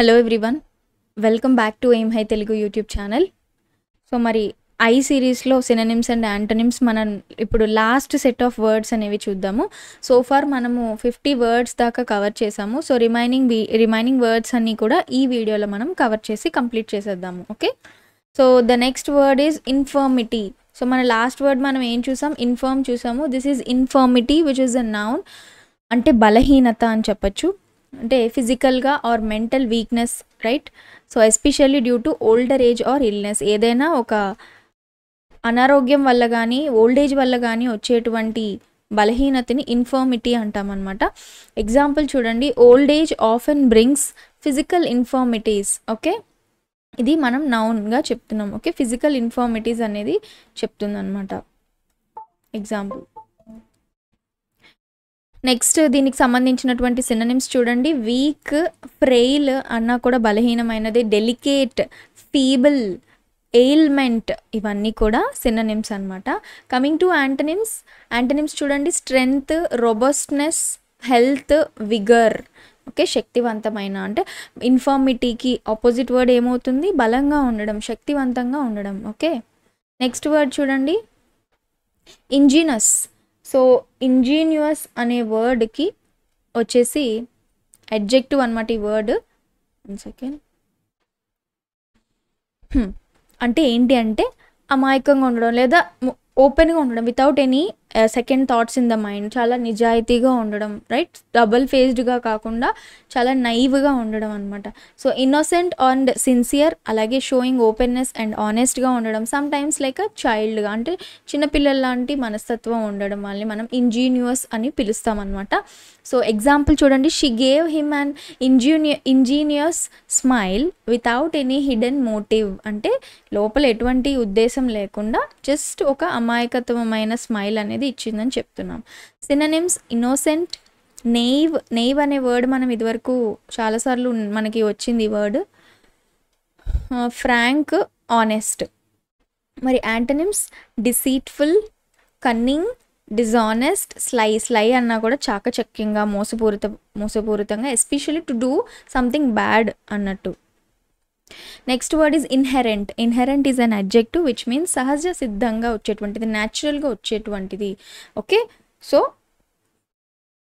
Hello everyone, welcome back to aim high Telugu YouTube channel. So మరి I సిరీస్లో synonyms and antonyms మనం ఇప్పుడు last set of words అనేవి చూద్దాము. సో ఫార్ మనము 50 వర్డ్స్ దాకా కవర్ చేసాము. సో రిమైనింగ్ వర్డ్స్ అన్నీ కూడా ఈ వీడియోలో మనం కవర్ చేసి కంప్లీట్ చేసేద్దాము. Okay, so the next word is infirmity. So మన లాస్ట్ వర్డ్ మనం ఏం చూసాం? ఇన్ఫర్మ్ చూసాము. This is infirmity which is a noun, అంటే బలహీనత అని చెప్పచ్చు, అంటే ఫిజికల్గా or mental weakness, right? So especially due to older age or illness, ఏదైనా ఒక అనారోగ్యం వల్ల కానీ ఓల్డ్ ఏజ్ వల్ల కానీ వచ్చేటువంటి బలహీనతని ఇన్ఫర్మిటీ అంటామన్నమాట. ఎగ్జాంపుల్ చూడండి, old age often brings physical infirmities. Okay, ఇది మనం నౌన్గా చెప్తున్నాం. ఓకే, ఫిజికల్ ఇన్ఫర్మిటీస్ అనేది చెప్తుందన్నమాట ఎగ్జాంపుల్. నెక్స్ట్ దీనికి సంబంధించినటువంటి సినోనిమ్స్ చూడండి. వీక్, ఫ్రెయిల్ అన్నా కూడా బలహీనమైనది. డెలికేట్, ఫీబుల్, ఎయిల్మెంట్, ఇవన్నీ కూడా సినోనిమ్స్ అన్నమాట. కమింగ్ టు యాంటోనిమ్స్ చూడండి. Strength, robustness, health, vigour. Okay, శక్తివంతమైన, అంటే ఇన్ఫర్మిటీకి ఆపోజిట్ వర్డ్ ఏమవుతుంది? బలంగా ఉండడం, శక్తివంతంగా ఉండడం. ఓకే, నెక్స్ట్ వర్డ్ చూడండి, ఇంజీనస్. సో ఇంజీనియస్ అనే వర్డ్కి వచ్చేసి అడ్జెక్టివ్ అనమాట ఈ వర్డ్. 1 సెకండ్. అంటే ఏంటి అంటే అమాయకంగా ఉండడం లేదా ఓపెన్గా ఉండడం, without any second thoughts in the mind, చాలా నిజాయితీగా ఉండడం, రైట్? డబుల్ ఫేస్డ్గా కాకుండా చాలా నైవ్గా ఉండడం అనమాట. సో ఇన్నోసెంట్ అండ్ సిన్సియర్, అలాగే షోయింగ్ ఓపెన్నెస్ అండ్ ఆనెస్ట్గా ఉండడం. సమ్ టైమ్స్ లైక్ అ చైల్డ్గా, అంటే చిన్నపిల్లల లాంటి మనస్తత్వం ఉండడం వాళ్ళని మనం ఇంజీనియస్ అని పిలుస్తాం అనమాట. సో ఎగ్జాంపుల్ చూడండి, she gave him an ingenuous smile without any hidden motive, అంటే లోపల ఎటువంటి ఉద్దేశం లేకుండా జస్ట్ ఒక అమాయకత్వమైన స్మైల్ అనేది ఇచ్చిందని చెప్తున్నాం. సినోనిమ్స్ ఇన్నోసెంట్, నెయివ్ అనే వర్డ్ మనం ఇదివరకు చాలాసార్లు మనకి వచ్చింది ఈ వర్డ్. Frank, honest. మరి antonyms deceitful, cunning, dishonest, sly అన్నా కూడా చాకచక్యంగా, మోసపూరితంగా, especially to do something bad అన్నట్టు. Next word is inherent. Inherent is an adjective which means సహజ సిద్ధంగా వచ్చేటువంటిది, న్యాచురల్గా వచ్చేటువంటిది. Okay, so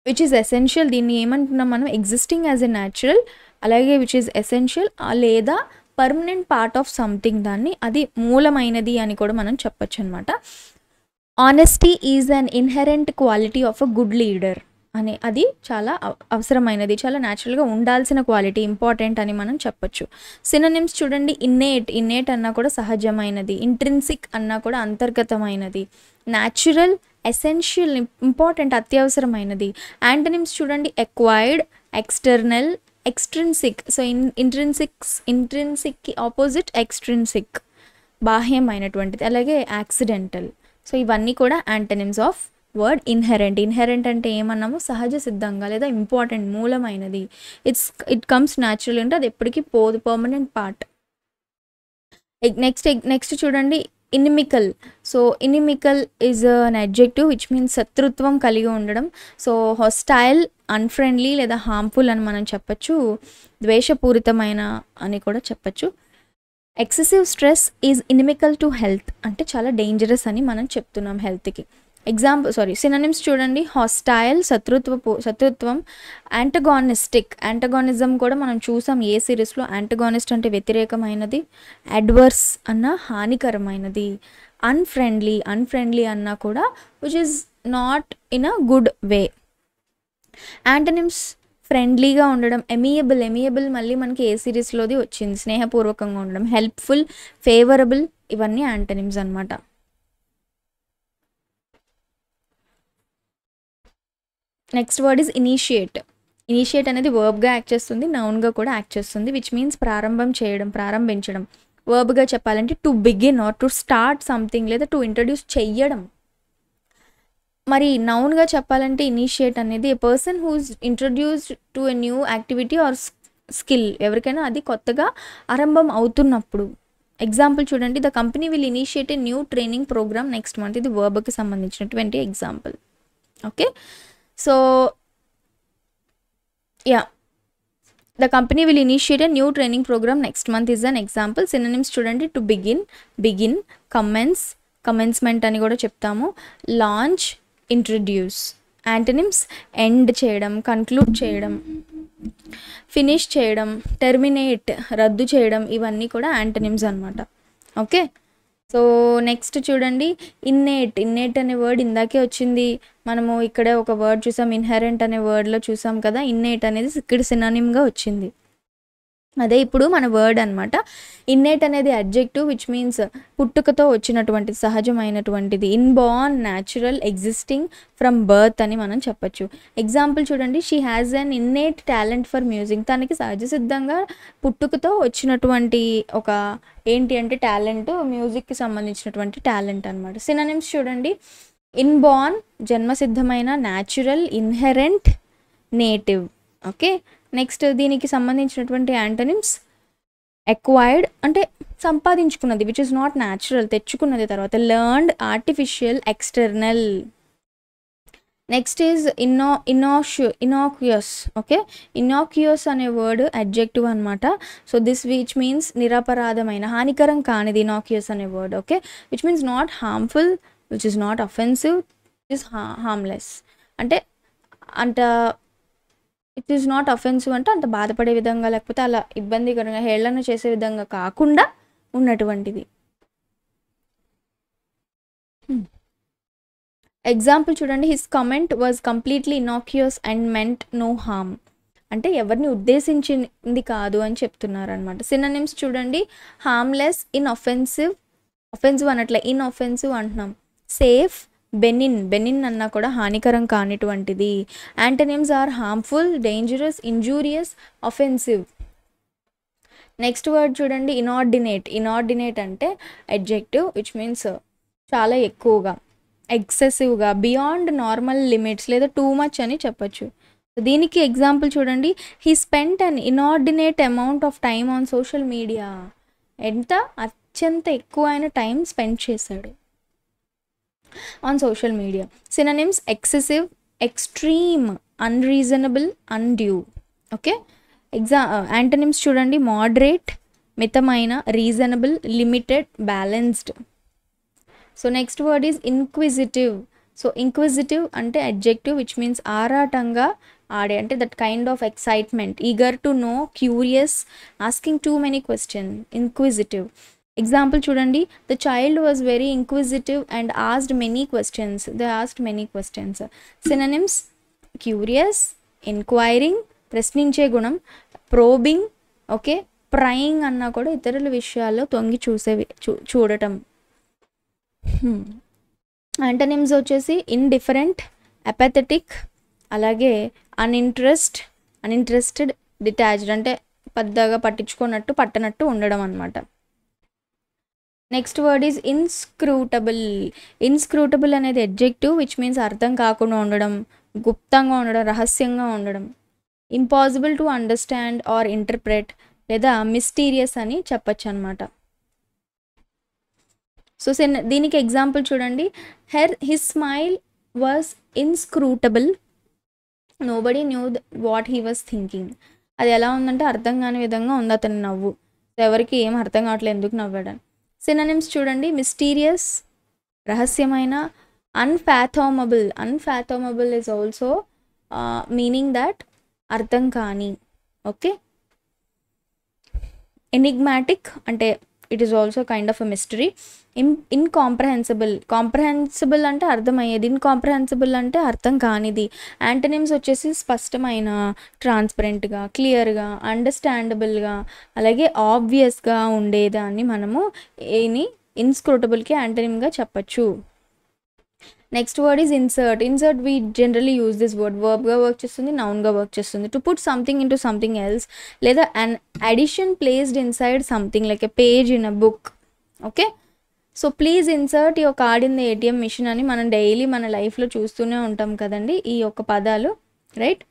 which is essential. దీన్ని ఏమంటున్నాం మనం? ఎగ్జిస్టింగ్ యాజ్ ఎ న్యాచురల్, అలాగే విచ్ ఈజ్ ఎసెన్షియల్ లేదా పర్మనెంట్ పార్ట్ ఆఫ్ సంథింగ్, దాన్ని అది మూలమైనది అని కూడా మనం చెప్పచ్చు అనమాట. Honesty is an inherent quality of a good leader అని, అది చాలా అవసరమైనది, చాలా న్యాచురల్గా ఉండాల్సిన క్వాలిటీ, ఇంపార్టెంట్ అని మనం చెప్పొచ్చు. సినోనిమ్స్ చూడండి, ఇన్నేట్ అన్నా కూడా సహజమైనది, ఇంట్రిన్సిక్ అన్నా కూడా అంతర్గతమైనది, న్యాచురల్, ఎసెన్షియల్, ఇంపార్టెంట్, అత్యవసరమైనది. యాంటోనిమ్స్ చూడండి, ఎక్వైర్డ్, ఎక్స్టర్నల్, ఎక్స్ట్రిన్సిక్. సో ఇంట్రిన్సిక్కి ఆపోజిట్ ఎక్స్ట్రిన్సిక్, బాహ్యమైనటువంటిది, అలాగే యాక్సిడెంటల్. సో ఇవన్నీ కూడా antonyms of word inherent. Inherent అంటే ఏమన్నాము? సహజ సిద్ధంగా లేదా ఇంపార్టెంట్, మూలమైనది. ఇట్ కమ్స్ న్యాచురల్, అంటే అది ఎప్పటికీ పోదు, పర్మనెంట్ పార్ట్. నెక్స్ట్ చూడండి, inimical. So inimical is an adjective which means శత్రుత్వం కలిగి ఉండడం. సో హాస్టైల్, అన్ఫ్రెండ్లీ లేదా హార్మ్ఫుల్ అని మనం చెప్పచ్చు, ద్వేషపూరితమైన అని కూడా చెప్పచ్చు. Excessive stress is inimical to health, అంటే చాలా డేంజరస్ అని మనం చెప్తున్నాం హెల్త్కి. సినోనిమ్స్ చూడండి, హాస్టైల్, శత్రుత్వం, యాంటగానిస్టిక్, యాంటగానిజం కూడా మనం చూసాం ఏ సిరీస్లో. యాంటగానిస్ట్ అంటే వ్యతిరేకమైనది, అడ్వర్స్ అన్న హానికరమైనది, అన్ఫ్రెండ్లీ అన్నా కూడా which is not in a good way. Antonyms ఫ్రెండ్లీగా ఉండడం, ఎమియబుల్ మళ్ళీ మనకి ఏ సిరీస్లోది వచ్చింది, స్నేహపూర్వకంగా ఉండడం, హెల్ప్ఫుల్, ఫేవరబుల్, ఇవన్నీ యాంటోనిమ్స్ అనమాట. Next word is initiate. Initiate అనేది వర్బ్గా యాక్ట్ చేస్తుంది, నౌన్గా కూడా యాక్ట్ చేస్తుంది, విచ్ మీన్స్ ప్రారంభించడం. వర్బ్గా చెప్పాలంటే to begin are to start something, లేదా టు ఇంట్రడ్యూస్ చెయ్యడం. మరి నౌన్గా చెప్పాలంటే ఇనిషియేట్ అనేది ఏ person who's introduced to a new activity are skill, ఎవరికైనా అది కొత్తగా ఆరంభం అవుతున్నప్పుడు. ఎగ్జాంపుల్ చూడండి, the company will initiate a new training programme next month. ఇది వర్బ్కి సంబంధించినటువంటి example. Okay, so yeah The company will initiate a new training program next month is an example. Synonyms చూడండి, to begin, begin, commence, commencement అని కూడా చెప్తాము, launch, introduce. Antonyms end చేయడం, conclude చేయడం, finish చేయడం, terminate రద్దు చేయడం, ఇవన్నీ కూడా antonyms అన్నమాట. ఓకే, సో నెక్స్ట్ చూడండి, ఇన్నేట్ అనే వర్డ్ ఇందాకే వచ్చింది, మనము ఇక్కడ ఒక వర్డ్ చూసాం, ఇన్హెరెంట్ అనే వర్డ్లో చూసాం కదా, ఇన్నేట్ అనేది ఇక్కడ సినానిమ్గా వచ్చింది, అదే ఇప్పుడు మన వర్డ్ అనమాట. ఇన్నేట్ అనేది అడ్జెక్టివ్ విచ్ మీన్స్ పుట్టుకతో వచ్చినటువంటిది, సహజమైనటువంటిది, inborn, natural, existing from birth అని మనం చెప్పచ్చు. ఎగ్జాంపుల్ చూడండి, she has an innate talent for music. తనకి సహజ సిద్ధంగా పుట్టుకతో వచ్చినటువంటి ఒక ఏంటి అంటే టాలెంట్, మ్యూజిక్కి సంబంధించినటువంటి టాలెంట్ అనమాట. సినానిమ్స్ చూడండి, ఇన్బార్న్ జన్మసిద్ధమైన, natural, inherent, native. Okay, next దీనికి సంబంధించినటువంటి యాంటనిమ్స్, ఎక్వైర్డ్ అంటే సంపాదించుకున్నది, విచ్ ఇస్ నాట్ న్యాచురల్ తెచ్చుకున్నది, తర్వాత learned, artificial, external. Next is innocuous. Okay, innocuous అనే వర్డ్ అడ్జెక్టివ్ అనమాట. సో దిస్ విచ్ మీన్స్ నిరపరాధమైన, హానికరం కానిది, ఇనాక్యుయస్ అనే word. Okay, which means not harmful, which is not offensive, is harmless. అంటే అంత ఇట్ ఈస్ నాట్ అఫెన్సివ్ అంటే అంత బాధపడే విధంగా, లేకపోతే అలా ఇబ్బందికరంగా హేళన చేసే విధంగా కాకుండా ఉన్నటువంటిది. ఎగ్జాంపుల్ చూడండి, his comment was completely innocuous and meant no harm. అంటే ఎవరిని ఉద్దేశించింది కాదు అని చెప్తున్నారు అనమాట. సినానిమ్స్ చూడండి, హార్మ్లెస్, ఇన్అఫెన్సివ్, అఫెన్సివ్ అనట్లే ఇన్అఫెన్సివ్ అంటున్నాం, సేఫ్, బెనిన్ అన్నా కూడా హానికరం కానిటువంటిది. Antonyms are harmful, dangerous, injurious, offensive. Next word చూడండి, ఇనార్డినేట్ అంటే అడ్జెక్టివ్ విచ్ మీన్స్ చాలా ఎక్కువగా, ఎక్సెసివ్గా, బియాండ్ నార్మల్ లిమిట్స్ లేదా టూ మచ్ అని చెప్పచ్చు. దీనికి ఎగ్జాంపుల్ చూడండి, he spent an inordinate amount of time on social media. ఎంత అత్యంత ఎక్కువైన టైం స్పెండ్ చేశాడు on social media. Synonyms excessive, extreme, unreasonable, undue. Okay, antonyms చూడండి, మోడరేట్ మితమైన, reasonable, limited, balanced. So next word is inquisitive. So inquisitive అంటే adjective which means ఆరాటంగా ఆడే, అంటే that kind of excitement, eager to know, curious, asking too many question, inquisitive. Example చూడండి, the child was very inquisitive and asked many questions. They asked many questions. Synonyms curious, enquiring ప్రశ్నించే గుణం, probing. Okay, ప్రైయింగ్ అన్నా కూడా ఇతరుల విషయాల్లో తొంగి చూడటం. Antonyms వచ్చేసి ఇండిఫరెంట్, అపాథెటిక్, అలాగే అన్ఇంట్రెస్టెడ్, డిటాచ్డ్ అంటే పెద్దగా పట్టనట్టు ఉండడం అన్నమాట. Next word is inscrutable. Inscrutable అనేది అడ్జెక్టివ్ విచ్ మీన్స్ అర్థం కాకుండా ఉండడం, గుప్తంగా ఉండడం, రహస్యంగా ఉండడం. Impossible to understand or interpret లేదా మిస్టీరియస్ అని చెప్పచ్చు అనమాట. సో దీనికి ఎగ్జాంపుల్ చూడండి, his smile was inscrutable, nobody knew what he was thinking. అది ఎలా ఉందంటే అర్థం కాని విధంగా ఉంది అతని నవ్వు, ఎవరికి ఏం అర్థం కావట్లేదు ఎందుకు నవ్వాడని. సినానిమ్స్ చూడండి, మిస్టీరియస్ రహస్యమైన, unfathomable is also meaning that అర్థం కాని. ఓకే, ఎనిగ్మాటిక్ అంటే it is also kind of a mystery. Comprehensible అంటే అర్థమయ్యేది, ఇన్కాంప్రహెన్సిబుల్ అంటే అర్థం కానిది. యాంటనిమ్స్ వచ్చేసి స్పష్టమైన, ట్రాన్స్పరెంట్గా, క్లియర్గా, అండర్స్టాండబుల్గా, అలాగే ఆబ్వియస్గా ఉండేదాన్ని మనము ఇన్స్క్రూటబుల్కి యాంటనిమ్గా చెప్పచ్చు. Next word is insert. Insert we generally use this word, వర్బ్గా వర్క్ చేస్తుంది, నౌన్గా వర్క్ చేస్తుంది. To put something into something else లేదా an addition placed inside something like a page in a book. Okay, so please insert your card in the ATM machine అని మనం daily మన లైఫ్లో చూస్తూనే ఉంటాం కదండి ఈ యొక్క పదాలు, రైట్?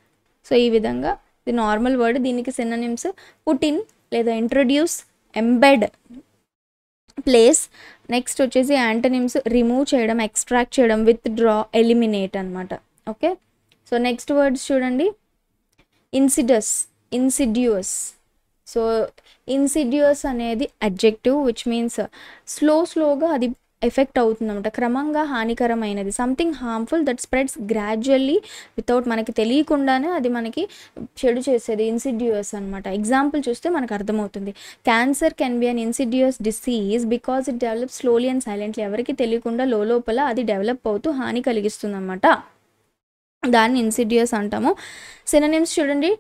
సో ఈ విధంగా ఇది నార్మల్ వర్డ్. దీనికి సినానిమ్స్ పుట్ ఇన్ లేదా ఇంట్రొడ్యూస్, ఎంబెడ్, ప్లేస్. నెక్స్ట్ వచ్చేసి యాంటనిమ్స్ రిమూవ్ చేయడం, ఎక్స్ట్రాక్ట్ చేయడం, విత్డ్రా, ఎలిమినేట్ అనమాట. ఓకే, సో నెక్స్ట్ వర్డ్స్ చూడండి, ఇన్సిడస్. ఇన్సిడియస్. సో ఇన్సిడియస్ అనేది అడ్జెక్టివ్ విచ్ మీన్స్ స్లోగా అది ఎఫెక్ట్ అవుతుందన్నమాట, క్రమంగా హానికరమైనది. Something harmful that spreads gradually without మనకి తెలియకుండానే అది మనకి చెడు చేసేది ఇన్సిడియస్ అనమాట. ఎగ్జాంపుల్ చూస్తే మనకు అర్థమవుతుంది. Cancer can be an insidious disease because it develop slowly and silently. ఎవరికి తెలియకుండా లోపల అది డెవలప్ అవుతూ హాని కలిగిస్తుంది అనమాట, దాన్ని ఇన్సిడియస్ అంటాము. సినోనిమ్స్ చూడండి,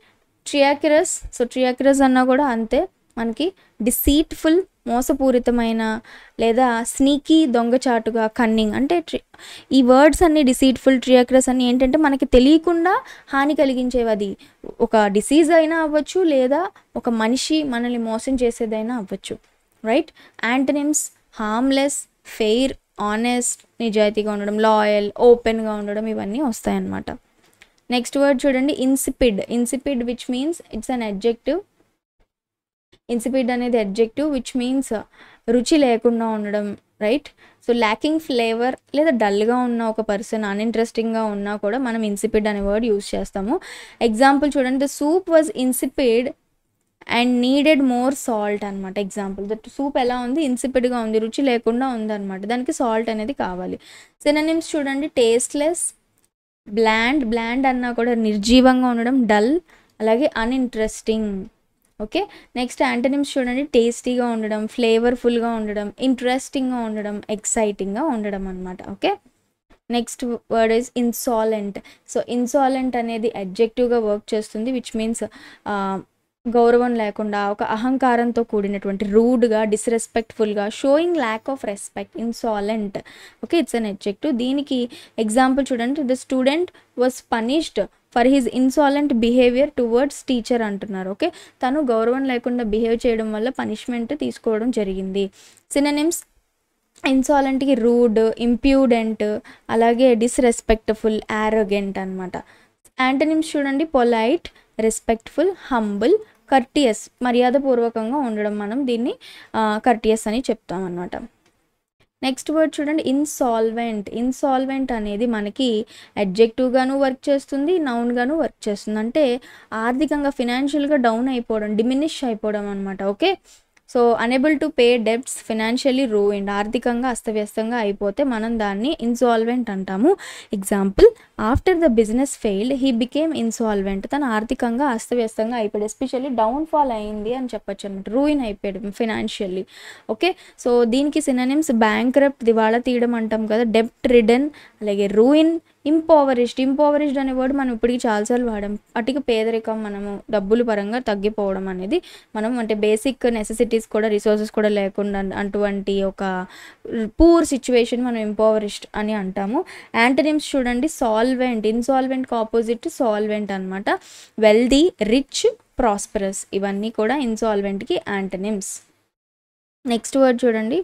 ట్రియాక్యురస్. సో ట్రియాక్యురస్ అన్నా కూడా అంతే, మనకి డిసీట్ఫుల్ మోసపూరితమైన లేదా స్నీకీ దొంగచాటుగా, కన్నింగ్ అంటే ఈ వర్డ్స్ అన్ని డిసీట్ఫుల్ ట్రియాక్యురస్ అన్ని ఏంటంటే మనకి తెలియకుండా హాని కలిగించేవి. అది ఒక డిసీజ్ అయినా అవ్వచ్చు లేదా ఒక మనిషి మనల్ని మోసం చేసేదైనా అవ్వచ్చు, right. Antonyms harmless, fair, honest నిజాయితీగా ఉండడం, లాయల్, ఓపెన్గా ఉండడం, ఇవన్నీ వస్తాయన్నమాట. నెక్స్ట్ వర్డ్ చూడండి insipid. Insipid which means it's an adjective. Insipid అనేది అడ్జెక్టివ్ విచ్ మీన్స్ రుచి లేకుండా ఉండడం, రైట్. సో ల్యాకింగ్ ఫ్లేవర్ లేదా డల్గా ఉన్న ఒక పర్సన్, అన్ఇంట్రెస్టింగ్గా ఉన్నా కూడా మనం ఇన్సిపిడ్ అనే వర్డ్ యూస్ చేస్తాము. ఎగ్జాంపుల్ చూడండి, the soup was insipid and needed more salt అనమాట. ఎగ్జాంపుల్, దట్ సూప్ ఎలా ఉంది, ఇన్సిపిడ్గా ఉంది, రుచి లేకుండా ఉందన్నమాట, దానికి సాల్ట్ అనేది కావాలి. సినోనిమ్స్ చూడండి, టేస్ట్లెస్, బ్లాండ్. బ్లాండ్ అన్నా కూడా నిర్జీవంగా ఉండడం, డల్, అలాగే అన్ఇంట్రెస్టింగ్. ఓకే. నెక్స్ట్ యాంటనిమ్స్ చూడండి, టేస్టీగా ఉండడం, ఫ్లేవర్ఫుల్గా ఉండడం, ఇంట్రెస్టింగ్గా ఉండడం, ఎక్సైటింగ్గా ఉండడం అనమాట. Okay. Next word is insolent. So insolent అనేది అడ్జెక్టివ్గా వర్క్ చేస్తుంది విచ్ మీన్స్ గౌరవం లేకుండా, ఒక అహంకారంతో కూడినటువంటి, రూడ్గా, డిస్రెస్పెక్ట్ఫుల్గా, showing lack of respect, insolent. Okay, it's an adjective. దీనికి ఎగ్జాంపుల్ చూడండి, the student was punished for his insolent behaviour towards teacher అంటున్నారు. ఓకే, తను గౌరవం లేకుండా బిహేవ్ చేయడం వల్ల పనిష్మెంట్ తీసుకోవడం జరిగింది. సినోనిమ్స్ ఇన్సాలెంట్కి రూడ్, ఇంప్యూడెంట్, అలాగే డిస్రెస్పెక్ట్ఫుల్, యారోగెంట్ అనమాట. యాంటనిమ్స్ చూడండి, పొలైట్, రెస్పెక్ట్ఫుల్, హంబుల్, కర్టియస్, మర్యాదపూర్వకంగా ఉండడం, మనం దీన్ని కర్టియస్ అని చెప్తాం అన్నమాట. నెక్స్ట్ వర్డ్ చూడండి, ఇన్సాల్వెంట్. ఇన్సాల్వెంట్ అనేది మనకి అడ్జెక్టివ్గాను వర్క్ చేస్తుంది, నౌన్గాను వర్క్ చేస్తుంది. అంటే ఆర్థికంగా, ఫినాన్షియల్గా డౌన్ అయిపోవడం, డిమినిష్ అయిపోవడం అనమాట. Okay. So unable to pay debts, financially ruined, ఆర్థికంగా అస్తవ్యస్తంగా అయిపోతే మనం దాన్ని ఇన్సాల్వెంట్ అంటాము. Example, after the business failed he became insolvent. తను ఆర్థికంగా అస్తవ్యస్తంగా అయిపోయాడు, ఎస్పెషల్లీ డౌన్ఫాల్ అయింది అని చెప్పొచ్చు అనమాట, రూయిన్ అయిపోయాడు ఫినాన్షియల్లీ. ఓకే. సో దీనికి సినోనిమ్స్ బ్యాంక్రప్ట్, దివాళా తీయడం అంటాం కదా, డెబ్ట్ రిడన్, అలాగే రూయిన్, ఇంపోవరిష్డ్. ఇంపోవరిష్డ్ అనే వర్డ్ మనం ఇప్పటికి చాలాసార్లు వాడాం. అటుకి పేదరికం, మనము డబ్బులు పరంగా తగ్గిపోవడం అనేది, మనం అంటే బేసిక్ నెసెసిటీస్ కూడా, రిసోర్సెస్ కూడా లేకుండా అటువంటి ఒక పూర్ సిచ్యువేషన్ మనం ఇంపోవరిష్డ్ అని అంటాము. యాంటనిమ్స్ చూడండి, సాల్వెంట్. ఇన్సాల్వెంట్కి ఆపోజిట్ సాల్వెంట్ అనమాట. వెల్దీ, రిచ్, ప్రాస్పరస్, ఇవన్నీ కూడా ఇన్సాల్వెంట్కి యాంటనిమ్స్. నెక్స్ట్ వర్డ్ చూడండి,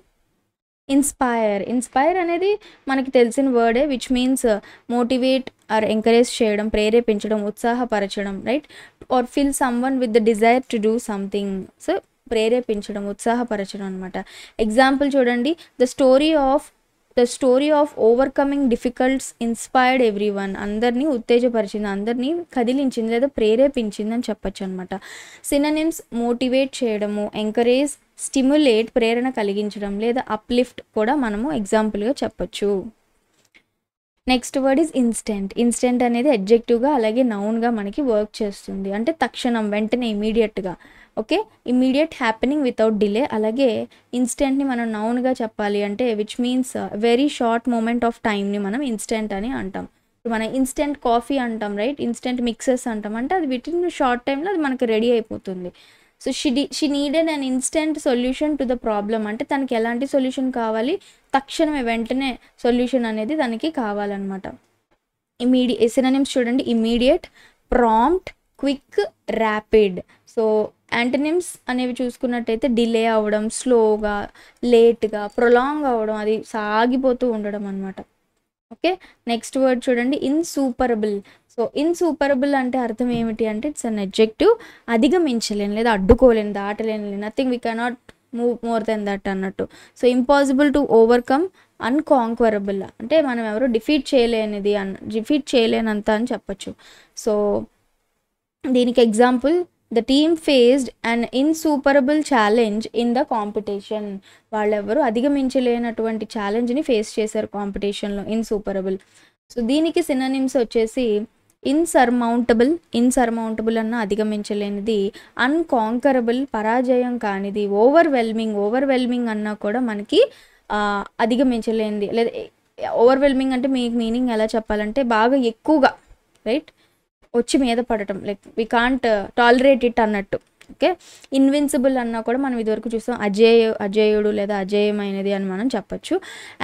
ఇన్స్పైర్. ఇన్స్పైర్ అనేది మనకి తెలిసిన వర్డే which means motivate or encourage చేయడం, ప్రేరేపించడం, ఉత్సాహపరచడం, right. Or fill someone with the desire to do something. So ప్రేరేపించడం, ఉత్సాహపరచడం అనమాట. ఎగ్జాంపుల్ చూడండి, the story of overcoming difficulties inspired everyone. అందరినీ ఉత్తేజపరిచింది, అందరినీ కదిలించింది లేదా ప్రేరేపించింది అని చెప్పచ్చు అనమాట. సినోనిమ్స్ మోటివేట్ చేయడము, ఎంకరేజ్, స్టిమ్యులేట్, ప్రేరణ కలిగించడం, లేదా అప్లిఫ్ట్ కూడా మనము ఎగ్జాంపుల్గా చెప్పచ్చు. Next word is instant. Instant అనేది అడ్జెక్టివ్గా అలాగే నౌన్గా మనకి వర్క్ చేస్తుంది, అంటే తక్షణం, వెంటనే, ఇమీడియట్గా. Okay, immediate, happening without delay. అలాగే ఇన్స్టెంట్ని మనం నౌన్గా చెప్పాలి అంటే which means very short moment of టైంని మనం ఇన్స్టెంట్ అని అంటాం. మనం ఇన్స్టెంట్ కాఫీ అంటాం, రైట్. ఇన్స్టెంట్ మిక్సెస్ అంటాం, అంటే అది విత్ ఇన్ షార్ట్ టైంలో అది మనకి రెడీ అయిపోతుంది. So she needed an instant solution to the problem, అంటే తనకి ఎలాంటి సొల్యూషన్ కావాలి, తక్షణమే, వెంటనే సొల్యూషన్ అనేది దానికి కావాలన్నమాట. సినోనిమ్స్ చూడండి, immediate, prompt, quick, rapid. So antonyms అనేవి చూసుకున్నట్టయితే డిలే అవ్వడం, స్లోగా, లేట్గా, ప్రొలాంగ్ అవ్వడం, అది సాగిపోతూ ఉండడం అనమాట. ఓకే. నెక్స్ట్ వర్డ్ చూడండి, ఇన్సూపరబుల్. సో ఇన్సూపరబుల్ అంటే అర్థం ఏమిటి అంటే ఇట్స్ అన్ అడ్జెక్టివ్, అధిగమించలేని లేదా అడ్డుకోలేని, దాటలేని, nothing we cannot move more than that అన్నట్టు. So impossible to overcome, unconquerable అంటే మనం ఎవరు డిఫీట్ చేయలేనిది, డిఫీట్ చేయలేనంత అని చెప్పచ్చు. సో దీనికి example, the team faced an insuperable challenge in the competition. వాళ్ళెవరు అధిగమించలేనటువంటి ఛాలెంజ్ని ఫేస్ చేశారు కాంపిటీషన్లో, ఇన్సూపరబుల్. సో దీనికి సినోనిమ్స్ వచ్చేసి ఇన్సర్మౌంటబుల్ అన్న అధిగమించలేనిది, అన్కాంకరబుల్ పరాజయం కానిది, ఓవర్వెల్మింగ్ అన్నా కూడా మనకి అధిగమించలేనిది. లేదా ఓవర్వెల్మింగ్ అంటే మీకు మీనింగ్ ఎలా చెప్పాలంటే బాగా ఎక్కువగా, రైట్, వచ్చి మీద పడటం, like we can't tolerate it అన్నట్టు. ఓకే, ఇన్విన్సిబుల్ అన్నా కూడా మనం ఇదివరకు చూసాం అజేయుడు లేదా అజేయమైనది అని మనం చెప్పచ్చు.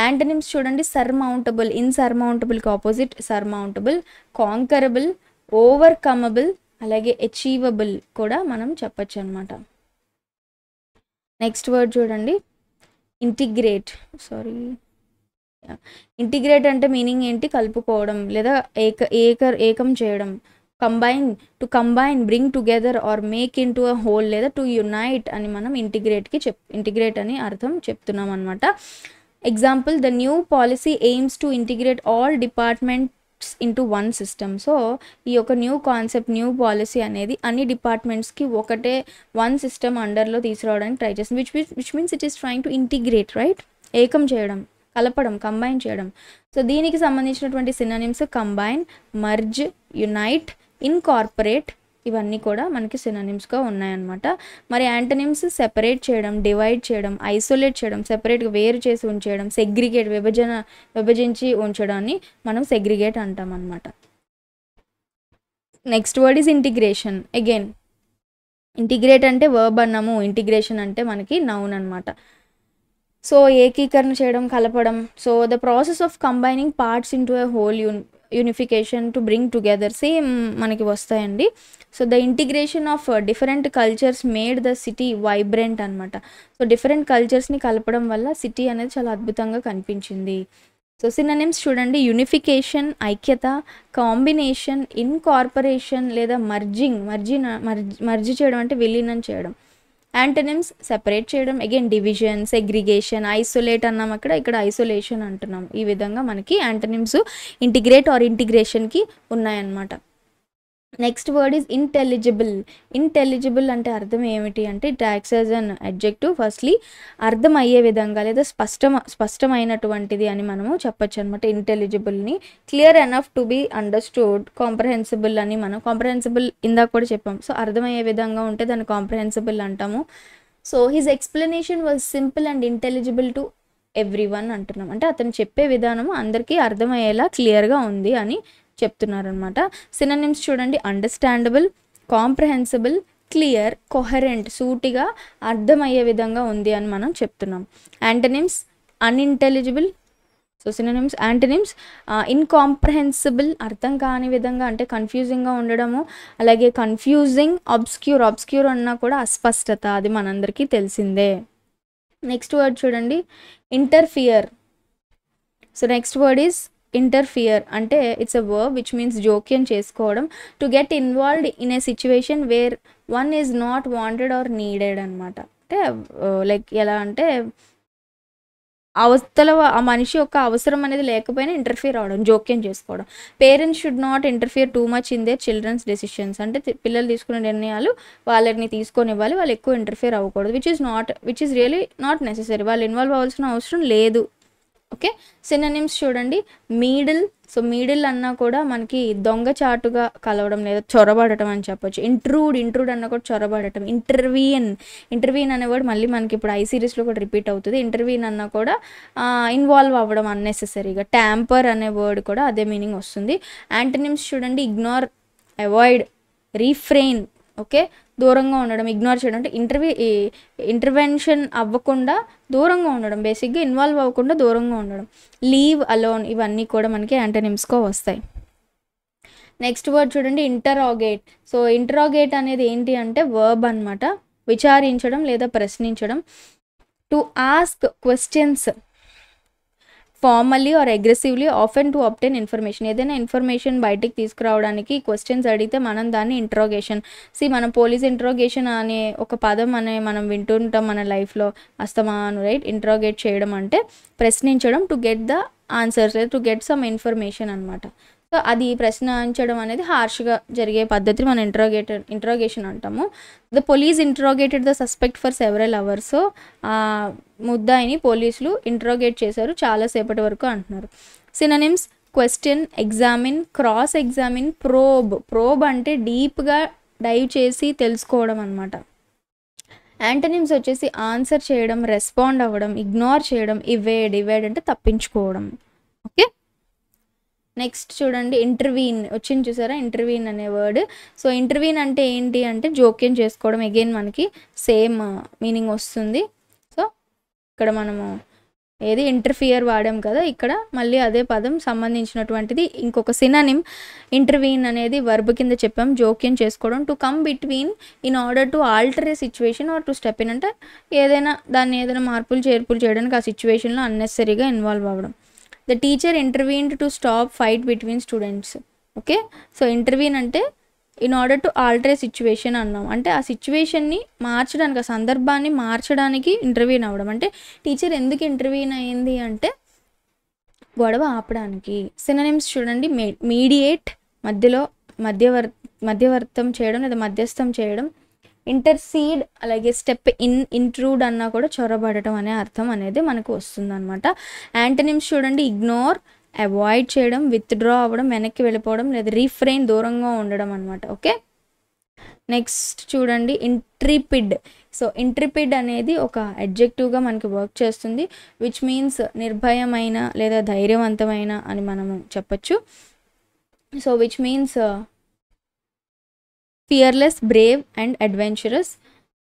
యాంటనిమ్స్ చూడండి, సర్మౌంటబుల్, ఇన్సర్మౌంటబుల్కి ఆపోజిట్ సర్మౌంటబుల్, కాంకరబుల్, ఓవర్కమబుల్, అలాగే అచీవబుల్ కూడా మనం చెప్పచ్చు అనమాట. నెక్స్ట్ వర్డ్ చూడండి, ఇంటిగ్రేట్. ఇంటిగ్రేట్ అంటే మీనింగ్ ఏంటి? కలుపుకోవడం లేదా ఏకం చేయడం. Combine, bring together are make in to a whole లేదా టు యునైట్ అని మనం ఇంటిగ్రేట్ అని అర్థం చెప్తున్నాం అనమాట. Example, the new policy AIIMS to integrate all departments into one system. So ఈ యొక్క న్యూ పాలసీ అనేది అన్ని డిపార్ట్మెంట్స్కి ఒకటే వన్ సిస్టమ్ అండర్లో తీసుకురావడానికి ట్రై చేస్తుంది. Which means it is trying to integrate, right, ఏకం చేయడం, కలపడం, కంబైన్ చేయడం. సో దీనికి సంబంధించినటువంటి synonyms combine, merge, unite, incorporate, ఇవన్నీ కూడా మనకి సినోనిమ్స్గా ఉన్నాయన్నమాట. మరి యాంటనిమ్స్ సెపరేట్ చేయడం, డివైడ్ చేయడం, ఐసోలేట్ చేయడం, సెపరేట్గా వేరు చేసి ఉంచేయడం, సెగ్రిగేట్, విభజించి ఉంచడాన్ని మనం సెగ్రిగేట్ అంటాం అన్నమాట. Next word is integration. Again integrate అంటే వర్బ్ అన్నాము, ఇంటిగ్రేషన్ అంటే మనకి నౌన్ అనమాట. సో ఏకీకరణ చేయడం, కలపడం. So the process of combining parts into a whole, unification, to bring together, same మనకి వస్తాయండి. So the integration of different cultures made the city vibrant అనమాట. సో డిఫరెంట్ కల్చర్స్ని కలపడం వల్ల సిటీ అనేది చాలా అద్భుతంగా కనిపించింది. సో సినోనిమ్స్ చూడండి, యూనిఫికేషన్ ఐక్యత, కాంబినేషన్, ఇన్కార్పొరేషన్ లేదా మర్జీ చేయడం అంటే విలీనం చేయడం. యాంటనిమ్స్ సెపరేట్ చేయడం, అగైన్ డివిజన్, సెగ్రిగేషన్, ఐసోలేట్ అన్నాం ఇక్కడ ఐసోలేషన్ అంటున్నాం. ఈ విధంగా మనకి యాంటనిమ్స్ ఇంటిగ్రేట్ ఆర్ ఇంటిగ్రేషన్కి ఉన్నాయన్నమాట. నెక్స్ట్ వర్డ్ ఈజ్ ఇంటెలిజిబుల్ అంటే అర్థం ఏమిటి అంటే it acts as an adjective. Firstly అర్థమయ్యే విధంగా లేదా స్పష్టమైనటువంటిది అని మనము చెప్పచ్చు అనమాట ఇంటెలిజిబుల్ని. Clear enough to be understood, comprehensible అని మనం కాంప్రహెన్సిబుల్ ఇందాక కూడా చెప్పాం. సో అర్థమయ్యే విధంగా ఉంటే దాన్ని కాంప్రహెన్సిబుల్ అంటాము. So his explanation was simple and intelligible to everyone అంటున్నాం. అంటే అతను చెప్పే విధానము అందరికీ అర్థమయ్యేలా క్లియర్గా ఉంది అని చెప్తున్నారనమాట. సినోనిమ్స్ చూడండి, అండర్స్టాండబుల్, కాంప్రహెన్సిబుల్, క్లియర్, కొహరెంట్, సూటిగా అర్థమయ్యే విధంగా ఉంది అని మనం చెప్తున్నాం. యాంటనిమ్స్ అన్ఇంటెలిజిబుల్. సో సినోనిమ్స్ యాంటనిమ్స్ ఇన్కాంప్రహెన్సిబుల్, అర్థం కాని విధంగా అంటే కన్ఫ్యూజింగ్గా ఉండడము. అలాగే కన్ఫ్యూజింగ్, అబ్స్క్యూర్ అన్నా కూడా అస్పష్టత, అది మనందరికీ తెలిసిందే. నెక్స్ట్ వర్డ్ చూడండి, interfere. So next word is interfere అంటే it's a verb which means జోక్యం చేసుకోవడం. To get involved in a situation where one is not wanted or needed అనమాట. అంటే లైక్ ఎలా అంటే ఆ మనిషి యొక్క అవసరం అనేది లేకపోయినా ఇంటర్ఫియర్ అవడం, జోక్యం చేసుకోవడం. Parents should not interfere too much in their children's decisions. అంటే పిల్లలు తీసుకునే నిర్ణయాలు వాళ్ళని తీసుకొని ఇవ్వాలి, వాళ్ళు ఎక్కువ ఇంటర్ఫియర్ అవ్వకూడదు. Which is really not necessary, వాళ్ళు ఇన్వాల్వ్ అవ్వాల్సిన అవసరం లేదు. ఓకే, సినోనిమ్స్ చూడండి, మీడిల్. సో మీడిల్ అన్నా కూడా మనకి దొంగచాటుగా కలవడం లేదా చొరబడటం అని చెప్పొచ్చు. ఇంట్రూడ్ అన్నా కూడా చొరబడటం. ఇంటర్వీన్ అనే వర్డ్ మళ్ళీ మనకి ఇప్పుడు ఐ సిరీస్లో కూడా రిపీట్ అవుతుంది. ఇంటర్వీన్ అన్నా కూడా ఇన్వాల్వ్ అవ్వడం అన్నెసెసరీగా. ట్యాంపర్ అనే వర్డ్ కూడా అదే మీనింగ్ వస్తుంది. యాంటనిమ్స్ చూడండి, ఇగ్నోర్, అవాయిడ్, రీఫ్రెయిన్. ఓకే, దూరంగా ఉండడం, ఇగ్నోర్ చేయడం అంటే ఇంటర్వెన్షన్ అవ్వకుండా దూరంగా ఉండడం, బేసిక్గా ఇన్వాల్వ్ అవ్వకుండా దూరంగా ఉండడం. లీవ్ అలోన్, ఇవన్నీ కూడా మనకి యాంటనిమ్స్గా వస్తాయి. నెక్స్ట్ వర్డ్ చూడండి, ఇంటరాగేట్. సో ఇంటరాగేట్ అనేది ఏంటి అంటే వర్బ్ అనమాట, విచారించడం లేదా ప్రశ్నించడం. To ask questions formally or aggressively often to obtain information. ఏదైనా ఇన్ఫర్మేషన్ బయటికి తీసుకురావడానికి క్వశ్చన్స్ అడిగితే మనం దాన్ని ఇంట్రోగేషన్. మనం పోలీస్ ఇంట్రోగేషన్ అనే ఒక పదం మనం వింటుంటాం మన లైఫ్లో అస్తమాను, రైట్. ఇంట్రోగేట్ చేయడం అంటే ప్రశ్నించడం, to get the answers, to get some information అనమాట. సో అది ప్రశ్నించడం అనేది హార్ష్గా జరిగే పద్ధతిని మనం ఇంట్రాగేషన్ అంటాము. The police interrogated the suspect for several hours. So ఆ ముద్దాయిని పోలీసులు ఇంట్రాగేట్ చేశారు చాలాసేపటి వరకు అంటున్నారు. Synonyms question, examine, cross examine, probe. Probe అంటే డీప్గా డైవ్ చేసి తెలుసుకోవడం అనమాట. యాంటనిమ్స్ వచ్చేసి ఆన్సర్ చేయడం, రెస్పాండ్ అవ్వడం, ఇగ్నోర్ చేయడం, ఇవేడ్ అంటే తప్పించుకోవడం. ఓకే, నెక్స్ట్ చూడండి ఇంటర్వీన్ వచ్చింది చూసారా, ఇంటర్వీన్ అనే వర్డ్. సో ఇంటర్వీన్ అంటే ఏంటి అంటే జోక్యం చేసుకోవడం. అగైన్ మనకి సేమ్ మీనింగ్ వస్తుంది. సో ఇక్కడ మనము ఏది ఇంటర్ఫియర్ వాడాం కదా, ఇక్కడ మళ్ళీ అదే పదం సంబంధించినటువంటిది ఇంకొక సినానిమ్. ఇంటర్వీన్ అనేది వర్బ్ కింద చెప్పాం, జోక్యం చేసుకోవడం. To come between in order to alter a situation or to step in అంటే ఏదైనా మార్పులు చేర్పులు చేయడానికి ఆ సిచ్యువేషన్లో అన్నెసరీగా ఇన్వాల్వ్ అవ్వడం. The teacher intervened to stop fight between students. Okay, so intervene అంటే in order to alter a situation అన్నాం, అంటే ఆ సిచ్యువేషన్ని మార్చడానికి, ఆ సందర్భాన్ని మార్చడానికి ఇంటర్వీన్ అవ్వడం. అంటే టీచర్ ఎందుకు ఇంటర్వీన్ అయ్యింది అంటే గొడవ ఆపడానికి. సినోనిమ్స్ చూడండి, మీడియేట్ మధ్యవర్తం చేయడం లేదా మధ్యస్థం చేయడం. ఇంటర్సీడ్ అలాగే స్టెప్ ఇంట్రూడ్ అన్నా కూడా చొరబడటం అనే అర్థం అనేది మనకు వస్తుంది అనమాట. యాంటనిమ్స్ చూడండి, ఇగ్నోర్ అవాయిడ్ చేయడం, విత్డ్రా అవ్వడం, వెనక్కి వెళ్ళిపోవడం లేదా రీఫ్రెయిన్ దూరంగా ఉండడం అనమాట. ఓకే, నెక్స్ట్ చూడండి ఇంట్రిపిడ్. సో ఇంట్రిపిడ్ అనేది ఒక అడ్జెక్టివ్గా మనకి వర్క్ చేస్తుంది, విచ్ మీన్స్ నిర్భయమైన లేదా ధైర్యవంతమైన అని మనము చెప్పచ్చు. So which means fearless, brave and adventurous.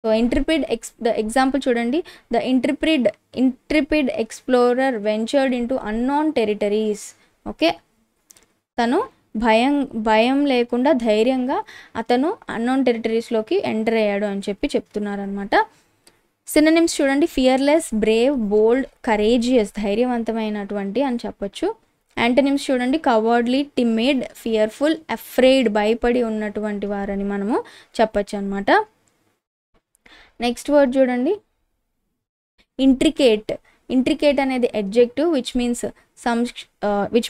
So intrepid the example చూడండి, the intrepid explorer ventured into unknown territories. Okay, తను భయం లేకుండా ధైర్యంగా అతను అన్నోన్ టెరిటరీస్లోకి ఎంటర్ అయ్యాడు అని చెప్తున్నారనమాట. సినోనిమ్స్ చూడండి, ఫియర్లెస్, బ్రేవ్, బోల్డ్, కరేజియస్ ధైర్యవంతమైనటువంటి అని చెప్పచ్చు. యాంటనిమ్స్ చూడండి, కవర్డ్లీ, టిమిడ్, ఫియర్ఫుల్, అఫ్రేడ్ భయపడి ఉన్నటువంటి వారని మనము చెప్పచ్చు అనమాట. నెక్స్ట్ వర్డ్ చూడండి ఇంట్రికేట్. ఇంట్రికేట్ అనేది అడ్జెక్టివ్ విచ్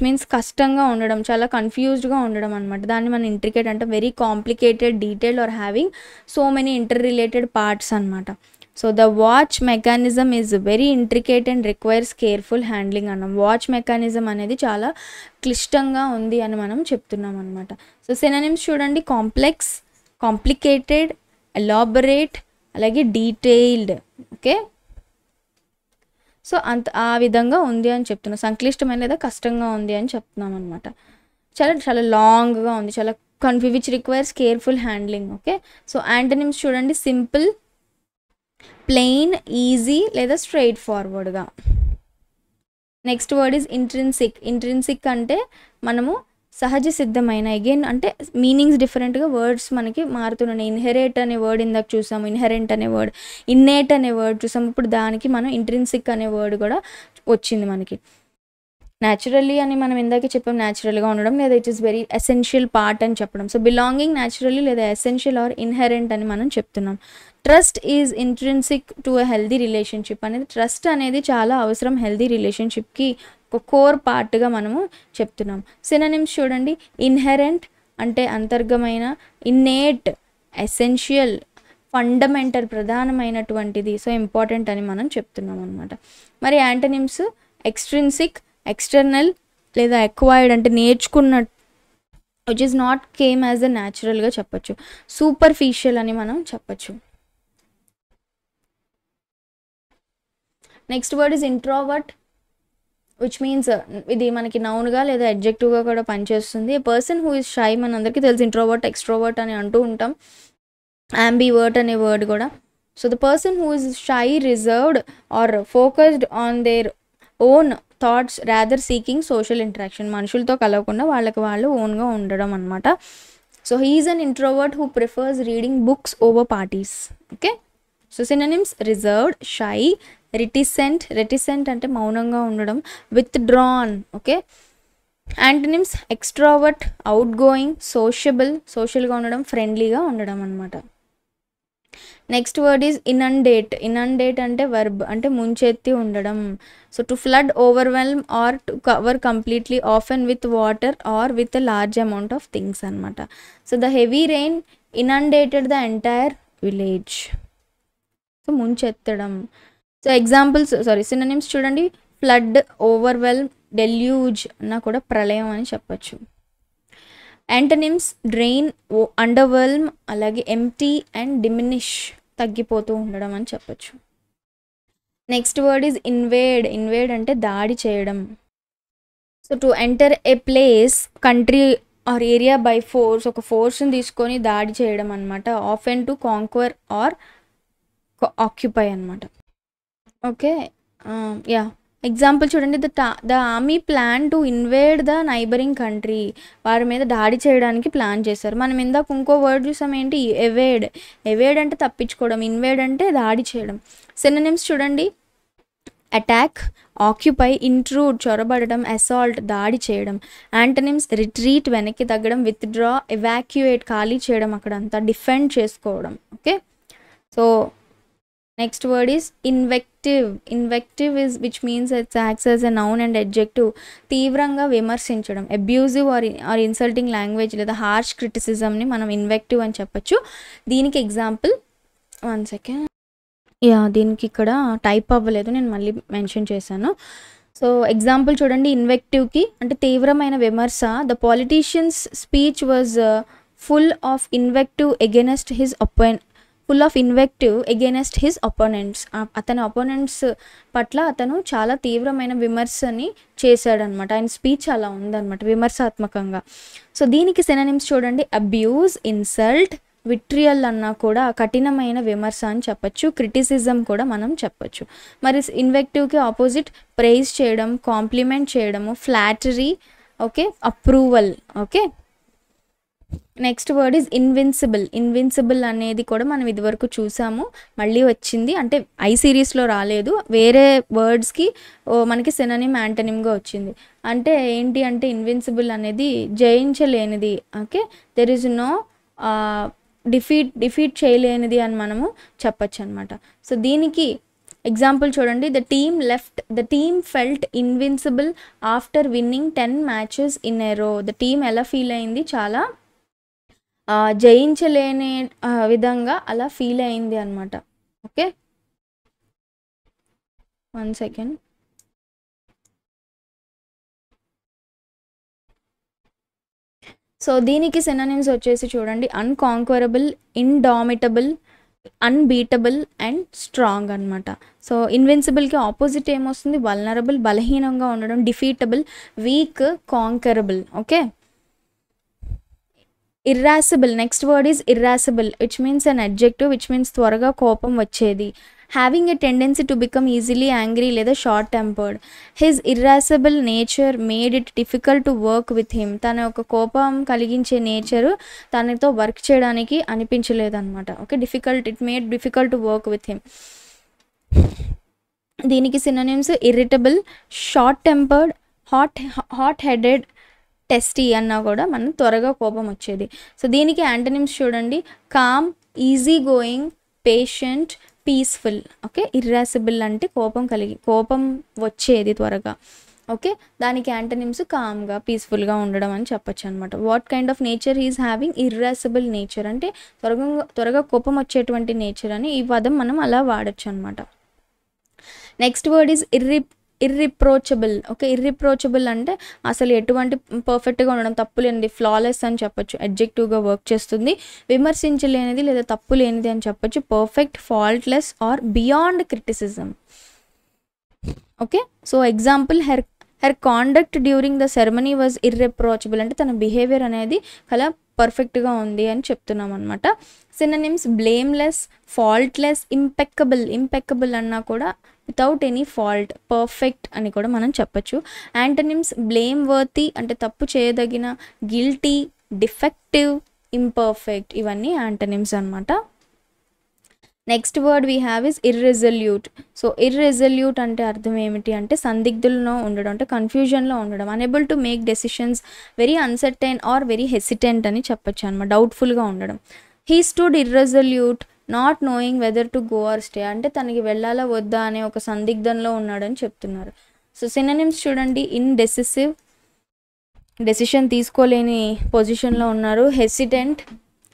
మీన్స్ కష్టంగా ఉండడం, చాలా కన్ఫ్యూజ్డ్గా ఉండడం అనమాట. దాన్ని మనం ఇంట్రికేట్ అంటే very complicated, detailed or having so many interrelated parts అనమాట. So the watch mechanism is very intricate and requires careful handling అన్నాం. వాచ్ మెకానిజం అనేది చాలా క్లిష్టంగా ఉంది అని మనం చెప్తున్నాం అనమాట. సో సినోనిమ్స్ చూడండి, కాంప్లెక్స్, కాంప్లికేటెడ్, ఎలాబరేట్ అలాగే డీటెయిల్డ్. ఓకే, సో ఆ విధంగా ఉంది అని చెప్తున్నాం. సంక్లిష్టమైన లేదా కష్టంగా ఉంది అని చెప్తున్నాం అనమాట. చాలా లాంగ్గా ఉంది, చాలా which requires careful handling. Okay, so antonyms చూడండి, సింపుల్, ప్లెయిన్, ఈజీ లేదా స్ట్రైట్ ఫార్వర్డ్గా. Next word is intrinsic. Intrinsic అంటే మనము సహజ సిద్ధమైన, అగైన్ అంటే మీనింగ్స్ డిఫరెంట్గా వర్డ్స్ మనకి మారుతున్నాయి. ఇన్హెరేట్ అనే వర్డ్ ఇందాక చూసాము, ఇన్హెరెంట్ అనే వర్డ్, ఇన్నేట్ అనే వర్డ్ చూసాము. ఇప్పుడు దానికి మనం ఇంట్రిన్సిక్ అనే వర్డ్ కూడా వచ్చింది మనకి. న్యాచురల్లీ అని మనం ఇందాకే చెప్పాం, న్యాచురల్గా ఉండడం లేదా it is very essential part అని చెప్పడం. సో బిలాంగింగ్ న్యాచురల్లీ లేదా ఎసెన్షియల్ ఆర్ ఇన్హెరెంట్ అని మనం చెప్తున్నాం. Trust is intrinsic to a healthy relationship అనేది, ట్రస్ట్ అనేది చాలా అవసరం హెల్దీ రిలేషన్షిప్కి, ఒక కోర్ పార్ట్గా మనము చెప్తున్నాం. సినోనిమ్స్ చూడండి, ఇన్హెరెంట్ అంటే అంతర్గమైన, ఇన్నేట్ ఎసెన్షియల్, ఫండమెంటల్ ప్రధానమైనటువంటిది, సో ఇంపార్టెంట్ అని మనం చెప్తున్నాం అనమాట. మరి యాంటనిమ్స్ ఎక్స్ట్రిన్సిక్, ఎక్స్టర్నల్ లేదా ఎక్వైర్డ్ అంటే నేర్చుకున్న, which is not came as a న్యాచురల్గా చెప్పచ్చు. సూపర్ఫిషియల్ అని మనం చెప్పచ్చు. Next word is introvert which means ఇది మనకి నౌన్గా లేదా అడ్జెక్టివ్గా కూడా పనిచేస్తుంది. A person who is shy, మన అందరికీ తెలుసు ఇంట్రోవర్ట్, ఎక్స్ట్రోవర్ట్ అని అంటూ ఉంటాం. ambivert అనే వర్డ్ కూడా. So the person who is shy, reserved or focused on their own thoughts rather seeking social interaction. మనుషులతో కలవకుండా వాళ్ళకి వాళ్ళు ఓన్గా ఉండడం అనమాట. So he is an introvert who prefers reading books over parties. Okay, so synonyms reserved, shy, reticent అంటే మౌనంగా ఉండడం, withdrawn. Okay, antonyms extrovert, outgoing, sociable సోషల్గా ఉండడం, ఫ్రెండ్లీగా ఉండడం అనమాట. Next word is inundate. Inundate అంటే వర్బ్, అంటే ముంచెత్తి ఉండడం. So to flood, overwhelm or to cover completely, often with water or with a large amount of things అనమాట. So the heavy rain inundated the entire village. So ముంచెత్తడం. So examples synonyms చూడండి. Flood, overwhelm, deluge అన్నా కూడా ప్రళయం అని చెప్పచ్చు. Antonyms drain, అండర్వెల్మ్, అలాగే empty and diminish, తగ్గిపోతూ ఉండడం అని చెప్పచ్చు. Next word is invade. Invade అంటే దాడి చేయడం. So to enter a place, country or area by force, ఒక ఫోర్స్ని తీసుకొని దాడి చేయడం అనమాట. Often to conquer or occupy అనమాట. ఓకే, యా ఎగ్జాంపుల్ చూడండి. The army plan to invade the neighbouring country. వారి మీద దాడి చేయడానికి ప్లాన్ చేశారు. మనం ఇందాక ఇంకో వర్డ్ చూసాం, ఏంటి? ఎవేడ్. ఎవేడ్ అంటే తప్పించుకోవడం, ఇన్వేడ్ అంటే దాడి చేయడం. సినోనిమ్స్ చూడండి. అటాక్, ఆక్యుపై, ఇంట్రూడ్, చొరబడడం, అసాల్ట్, దాడి చేయడం. యాంటనిమ్స్ రిట్రీట్, వెనక్కి తగ్గడం, విత్డ్రా, ఎవాక్యుయేట్, ఖాళీ చేయడం అక్కడంతా, డిఫెండ్ చేసుకోవడం. Okay, so next word is invective. Invective is which means it's acts as a noun and adjective. తీవ్రంగా విమర్శించడం, అబ్యూజివ్ ఆర్ ఇన్సల్టింగ్ లాంగ్వేజ్ లేదా హార్ష్ క్రిటిసిజంని మనం ఇన్వెక్టివ్ అని చెప్పచ్చు. దీనికి ఎగ్జాంపుల్, 1 సెకండ్, యా దీనికి ఇక్కడ టైప్ అవ్వలేదు, నేను మళ్ళీ మెన్షన్ చేశాను. సో ఎగ్జాంపుల్ చూడండి. ఇన్వెక్టివ్కి అంటే తీవ్రమైన విమర్శ. The politician's speech was full of invective against his opponents. అతని అపోనెంట్స్ పట్ల అతను చాలా తీవ్రమైన విమర్శని చేశాడనమాట. ఆయన స్పీచ్ అలా ఉందన్నమాట, విమర్శాత్మకంగా. సో దీనికి సినోనిమ్స్ చూడండి. అబ్యూజ్, ఇన్సల్ట్, విట్రియల్ అన్నా కూడా కఠినమైన విమర్శ అని చెప్పచ్చు. క్రిటిసిజం కూడా మనం చెప్పచ్చు. మరి ఇన్వెక్టివ్కి ఆపోజిట్ ప్రైజ్ చేయడం, కాంప్లిమెంట్ చేయడము, flattery, okay, approval. Okay, next word is invincible. Invincible అనేది కూడా మనం ఇదివరకు చూసాము, మళ్ళీ వచ్చింది. అంటే ఐ సిరీస్లో రాలేదు, వేరే వర్డ్స్కి మనకి సినోనిమ్, యాంటనిమ్గా వచ్చింది. అంటే ఏంటి అంటే ఇన్విన్సిబుల్ అనేది జయించలేనిది. Okay, there is no defeat చేయలేనిది అని మనము చెప్పచ్చు అనమాట. సో దీనికి ఎగ్జాంపుల్ చూడండి. The team felt invincible after winning 10 matches in a row. The team ఎలా ఫీల్ అయింది? చాలా జయించలేని విధంగా అలా ఫీల్ అయింది అనమాట. Okay, 1 second. సో దీనికి సినోనిమ్స్ వచ్చేసి చూడండి. Unconquerable, indomitable, unbeatable and strong అనమాట. సో ఇన్విన్సిబుల్కి ఆపోజిట్ ఏమొస్తుంది? వల్నరబుల్, బలహీనంగా ఉండడం, defeatable, weak, conquerable. Okay, irascible. Next word is irascible, which means an adjective, which means త్వరగా కోపం వచ్చేది. Having a tendency to become easily angry లేదా short tempered. His irascible nature made it difficult to work with him. తన యొక్క కోపం కలిగించే nature తనతో work చేయడానికి అనిపించలేదన్నమాట. Okay, it made difficult to work with him. దీనికి synonyms irritable, short tempered, hot headed, testy అన్నా కూడా మనం త్వరగా కోపం వచ్చేది. సో దీనికి యాంటనిమ్స్ చూడండి. Calm, easy going, patient, peaceful. Okay, irascible అంటే కోపం వచ్చేది త్వరగా. ఓకే, దానికి యాంటనిమ్స్ కామ్గా, పీస్ఫుల్గా ఉండడం అని చెప్పచ్చు అనమాట. What kind of nature he's having? Irascible nature అంటే త్వరగా కోపం వచ్చేటువంటి నేచర్ అని ఈ పదం మనం అలా వాడచ్చు అనమాట. Next word is irreproachable. Okay, irreproachable అంటే అసలు ఎటువంటి పర్ఫెక్ట్గా ఉండడం, తప్పు లేనిది, ఫ్లాలెస్ అని చెప్పచ్చు, అడ్జెక్టివ్గా వర్క్ చేస్తుంది. విమర్శించలేనిది లేదా తప్పు లేనిది అని చెప్పచ్చు. Perfect, faultless or beyond criticism. Okay, so example, her conduct during the ceremony was irreproachable అంటే తన బిహేవియర్ అనేది చాలా పర్ఫెక్ట్గా ఉంది అని చెప్తున్నాం అనమాట. సినోనిమ్స్ బ్లేమ్లెస్, ఫాల్ట్లెస్, ఇంపెక్కబుల్ అన్నా కూడా వితౌట్ ఎనీ ఫాల్ట్, పర్ఫెక్ట్ అని కూడా మనం చెప్పచ్చు. యాంటనిమ్స్ బ్లేమ్ వర్తీ అంటే తప్పు చేయదగిన, గిల్టీ, డిఫెక్టివ్, ఇంపర్ఫెక్ట్, ఇవన్నీ యాంటనిమ్స్ అనమాట. Next word we have is irresolute. So irresolute అంటే అర్థం ఏమిటి అంటే సందిగ్ధుల్లో ఉండడం, అంటే కన్ఫ్యూజన్లో ఉండడం, unable to make decisions, very uncertain or very hesitant అని చెప్పచ్చు అనమాట, డౌట్ఫుల్గా ఉండడం. He stood irresolute not knowing whether to go or stay, అంటే తనకి వెళ్ళాలా వద్దా అనే ఒక సందిగ్ధంలో ఉన్నాడని చెప్తున్నారు. సో సినోనిమ్స్ చూడండి, ఇండెసిసివ్, డెసిషన్ తీసుకోలేని పొజిషన్లో ఉన్నారు.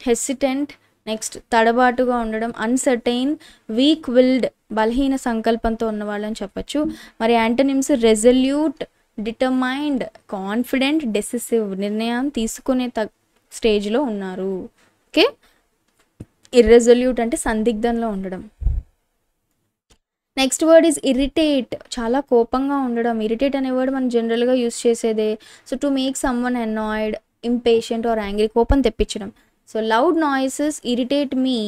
హెసిటెంట్, నెక్స్ట్ తడబాటుగా ఉండడం, అన్సర్టైన్, వీక్ విల్డ్, బలహీన సంకల్పంతో ఉన్నవాళ్ళని చెప్పచ్చు. మరి antonyms resolute, determined, confident, decisive, నిర్ణయం తీసుకునే స్టేజ్లో ఉన్నారు. ఓకే, ఇర్రెజల్యూట్ అంటే సందిగ్ధంలో ఉండడం. నెక్స్ట్ వర్డ్ ఈజ్ ఇరిటేట్, చాలా కోపంగా ఉండడం. ఇరిటేట్ అనే వర్డ్ మనం జనరల్గా యూస్ చేసేదే. So to make someone annoyed, impatient or angry, కోపం తెప్పించడం. So loud noises irritate me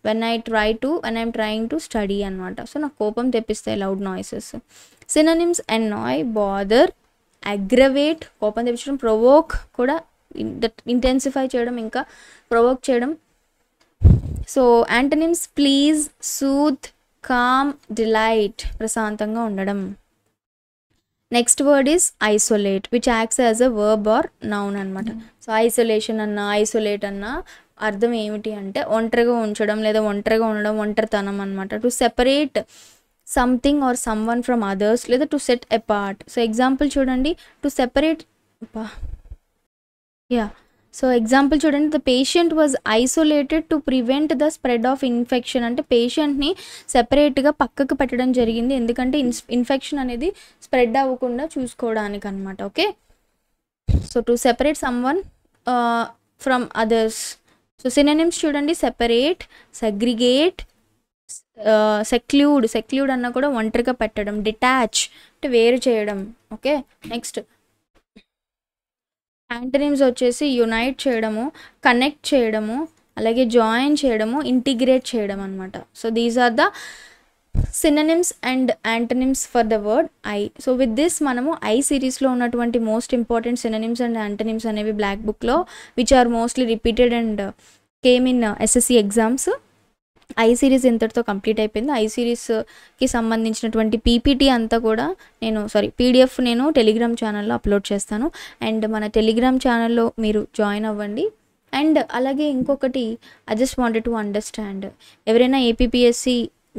when I'm trying to study అనమాట. సో నాకు కోపం తెప్పిస్తాయి loud noises. Synonyms annoy, bother, aggravate, కోపం తెప్పించడం, ప్రొవోక్ కూడా ఇంటెన్సిఫై చేయడం, ఇంకా ప్రొవోక్ చేయడం. So antonyms please, soothe, calm, delight, ప్రశాంతంగా ఉండడం. Next word is isolate, which acts as a verb or noun అనమాట. సో ఐసోలేషన్ అన్న, ఐసోలేట్ అన్న అర్థం ఏమిటి అంటే ఒంటరిగా ఉంచడం లేదా ఒంటరిగా ఉండడం, ఒంటరితనం అనమాట. To separate something or someone from others, లేదా to set apart. So example చూడండి, టు సెపరేట్, సో ఎగ్జాంపుల్ చూడండి, the patient was isolated to prevent the spread of infection, అంటే పేషెంట్ని సెపరేట్గా పక్కకు పెట్టడం జరిగింది ఎందుకంటే ఇన్ఫెక్షన్ అనేది స్ప్రెడ్ అవ్వకుండా చూసుకోవడానికి అనమాట. Okay, so to separate someone from others. So synonyms చూడండి, సెపరేట్, సెగ్రిగేట్, సెక్ల్యూడ్ అన్న కూడా ఒంటరిగా పెట్టడం, డిటాచ్ అంటే వేరు చేయడం. ఓకే, నెక్స్ట్ యాంటనిమ్స్ వచ్చేసి యునైట్ చేయడము, కనెక్ట్ చేయడము, అలాగే జాయిన్ చేయడము, ఇంటిగ్రేట్ చేయడం అనమాట. So these are the synonyms and antonyms for the word I. So with this మనము ఐ సిరీస్లో ఉన్నటువంటి most important synonyms and antonyms అనేవి బ్లాక్ బుక్లో which are mostly repeated and came in SSC exams. I series ఇంతటితో complete అయిపోయింది. I సిరీస్కి సంబంధించినటువంటి PPT అంతా కూడా పీడిఎఫ్ నేను టెలిగ్రామ్ ఛానల్లో అప్లోడ్ చేస్తాను. అండ్ మన టెలిగ్రామ్ ఛానల్లో మీరు జాయిన్ అవ్వండి. అండ్ అలాగే ఇంకొకటి, I just wanted to understand, ఎవరైనా ఏపీపీఎస్సి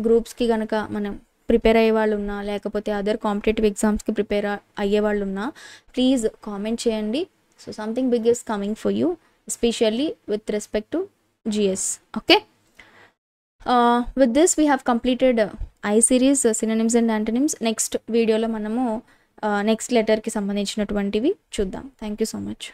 గ్రూప్స్కి కనుక మనం ప్రిపేర్ అయ్యే వాళ్ళు ఉన్నా, లేకపోతే అదర్ కాంపిటేటివ్ ఎగ్జామ్స్కి ప్రిపేర్ అయ్యే వాళ్ళు ఉన్నా, ప్లీజ్ కామెంట్ చేయండి. So something big is coming for you, especially with respect to GS. Okay, with this we have completed I series, synonyms and antonyms. Next వీడియోలో మనము నెక్స్ట్ లెటర్కి సంబంధించినటువంటివి చూద్దాం. Thank you so much.